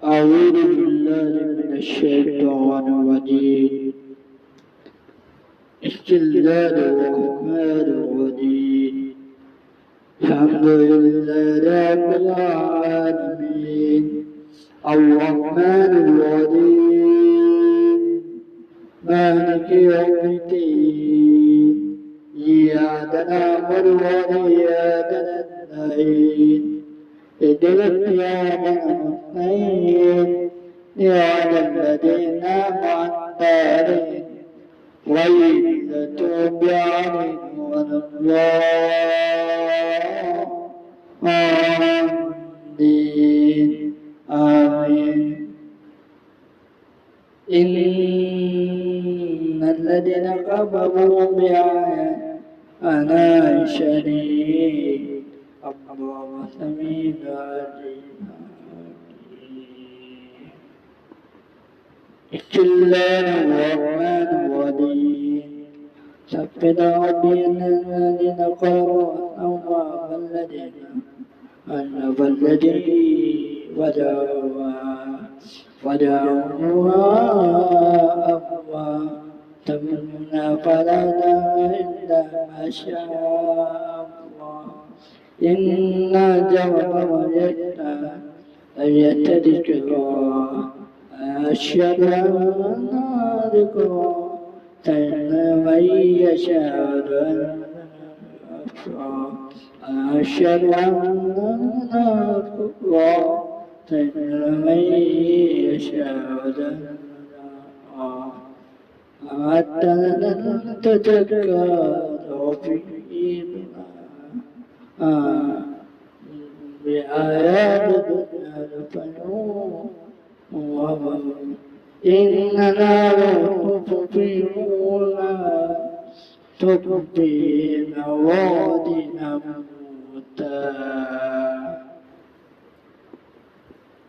أعوذ بالله من الشيطان الرجيم. بسم الله الرحمن الرحيم. الحمد لله رب العالمين الرحمن الرحيم مالك يوم الدين إياك نعبد وإياك نستعين اهدنا الصراط المستقيم صراط الذين أنعمت عليهم غير المغضوب عليهم ولا الضالين آمين. إن الذين كفروا بآياتنا شديد الله سميع عليم. بسم الله الرحمن الرحيم. سبح ربي الذين كفروا الله الذي ودعوها أقوى تمنى فلا إلا ما شاء الله. إن جواب يتذكر أشهد أن ذكر من يشهد أشهد أن ذكر من يشهد حتى تذكر بآيات إننا لنطفئون تكبين وادنا موتا.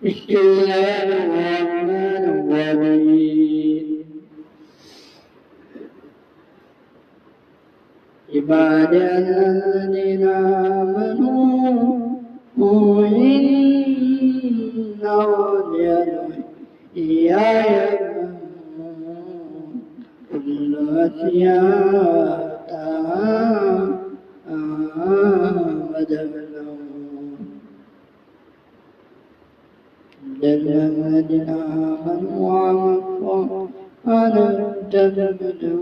بسم الله الرحمن الرحيم. عبادي الذين آمنوا إن أولياء إياي كل أشياء الذين آمنوا وعملوا أنا تبدو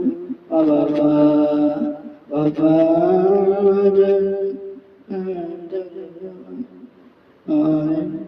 وفاء